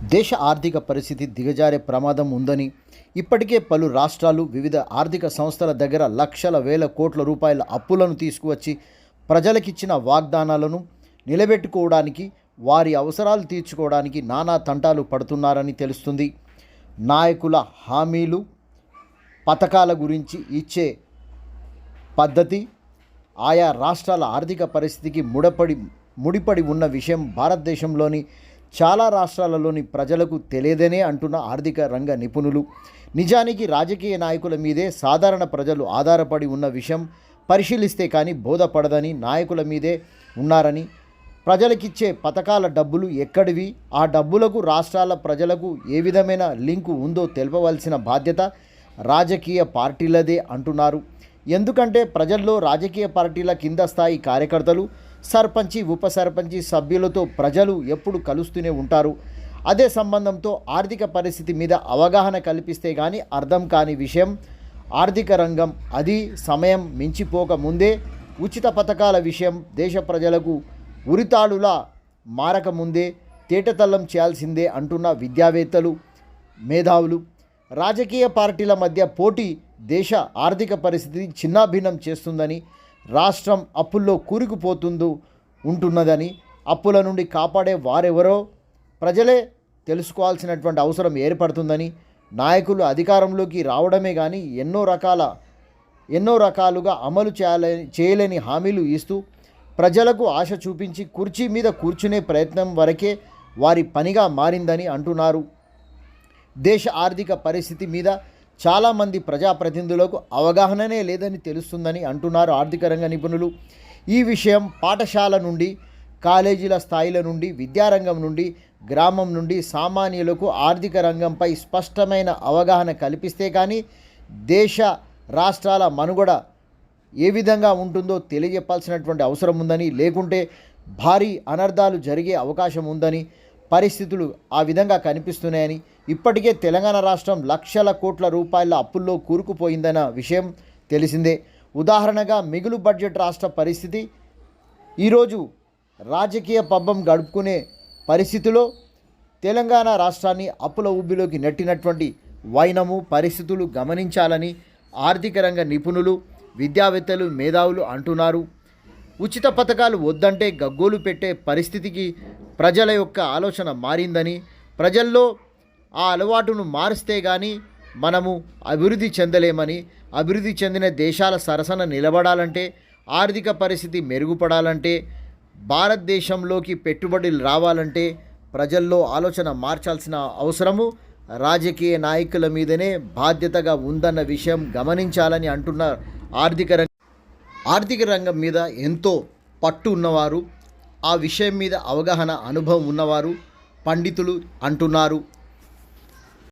దేశ ఆర్థిక పరిస్థితి దిగజారే ప్రమాదం ఉందని ఇప్పటికే పలు రాష్ట్రాలు వివిధ ఆర్థిక సంస్థల దగ్గర లక్షల వేల కోట్ల రూపాయల అప్పులను తీసుకువచ్చి ప్రజలకిచ్చిన వాగ్దానాలను నిలబెట్టుకోవడానికి వారి అవసరాలు తీర్చుకోవడానికి నానా తంటాలు పడుతున్నారని తెలుస్తుంది. నాయకుల హామీలు పథకాల గురించి ఇచ్చే పద్ధతి ఆయా రాష్ట్రాల ఆర్థిక పరిస్థితికి ముడిపడి ఉన్న విషయం భారతదేశంలోని చాలా రాష్ట్రాలలోని ప్రజలకు తెలియదనే అంటున్న ఆర్థిక రంగ నిపుణులు. నిజానికి రాజకీయ నాయకుల మీదే సాధారణ ప్రజలు ఆధారపడి ఉన్న విషయం పరిశీలిస్తే కానీ బోధపడదని, నాయకుల మీదే ఉన్నారని, ప్రజలకిచ్చే పథకాల డబ్బులు ఎక్కడివి, ఆ డబ్బులకు రాష్ట్రాల ప్రజలకు ఏ విధమైన లింకు ఉందో తెలపవలసిన బాధ్యత రాజకీయ పార్టీలదే అంటున్నారు. ఎందుకంటే ప్రజల్లో రాజకీయ పార్టీల కింద స్థాయి కార్యకర్తలు, సర్పంచి, ఉప సర్పంచి సభ్యులతో ప్రజలు ఎప్పుడు కలుస్తూనే ఉంటారు. అదే సంబంధంతో ఆర్థిక పరిస్థితి మీద అవగాహన కల్పిస్తే కానీ అర్థం కాని విషయం ఆర్థిక రంగం. అది సమయం మించిపోక ముందే ఉచిత పథకాల విషయం దేశ ప్రజలకు ఉరితాడులా మారకముందే తేటతల్లం చేయాల్సిందే అంటున్న విద్యావేత్తలు, మేధావులు. రాజకీయ పార్టీల మధ్య పోటీ దేశ ఆర్థిక పరిస్థితి చిన్నాభిన్నం చేస్తుందని, రాష్ట్రం అప్పుల్లో ఉంటున్నదని, అప్పుల నుండి కాపాడే వారెవరో ప్రజలే తెలుసుకోవాల్సినటువంటి అవసరం ఏర్పడుతుందని, నాయకులు అధికారంలోకి రావడమే కానీ ఎన్నో రకాలుగా అమలు చేయలేని హామీలు ఇస్తూ ప్రజలకు ఆశ చూపించి కుర్చీ మీద కూర్చునే ప్రయత్నం వరకే వారి పనిగా మారిందని అంటున్నారు. దేశ ఆర్థిక పరిస్థితి మీద చాలామంది ప్రజాప్రతినిధులకు అవగాహననే లేదని తెలుస్తుందని అంటున్నారు ఆర్థిక రంగ నిపుణులు. ఈ విషయం పాఠశాల నుండి, కాలేజీల స్థాయిల నుండి, విద్యారంగం నుండి, గ్రామం నుండి సామాన్యులకు ఆర్థిక రంగంపై స్పష్టమైన అవగాహన కల్పిస్తే కానీ దేశ రాష్ట్రాల మనుగడ ఏ విధంగా ఉంటుందో తెలియజెప్పాల్సినటువంటి అవసరం ఉందని, లేకుంటే భారీ అనర్థాలు జరిగే అవకాశం ఉందని, పరిస్థితులు ఆ విధంగా కనిపిస్తున్నాయని, ఇప్పటికే తెలంగాణ రాష్ట్రం లక్షల కోట్ల రూపాయల అప్పుల్లో కూరుకుపోయిందన్న విషయం తెలిసిందే. ఉదాహరణగా మిగులు బడ్జెట్ రాష్ట్ర పరిస్థితి ఈరోజు రాజకీయ పబ్బం గడుపుకునే పరిస్థితిలో తెలంగాణ రాష్ట్రాన్ని అప్పుల ఊబిలోకి నెట్టినటువంటి వైనము పరిస్థితులు గమనించాలని ఆర్థిక రంగ నిపుణులు, విద్యావేత్తలు, మేధావులు అంటున్నారు. ఉచిత పథకాలు వద్దంటే గగ్గోలు పెట్టే పరిస్థితికి ప్రజల యొక్క ఆలోచన మారిందని, ప్రజల్లో ఆ అలవాటును మారిస్తే కానీ మనము అభివృద్ధి చెందలేమని, అభివృద్ధి చెందిన దేశాల సరసన నిలబడాలంటే, ఆర్థిక పరిస్థితి మెరుగుపడాలంటే, భారతదేశంలోకి పెట్టుబడులు రావాలంటే ప్రజల్లో ఆలోచన మార్చాల్సిన అవసరము రాజకీయ నాయకుల మీదనే బాధ్యతగా ఉందన్న విషయం గమనించాలని అంటున్న ఆర్థిక రంగం మీద ఎంతో పట్టు ఉన్నవారు, ఆ విషయం మీద అవగాహన, అనుభవం ఉన్నవారు, పండితులు అంటున్నారు.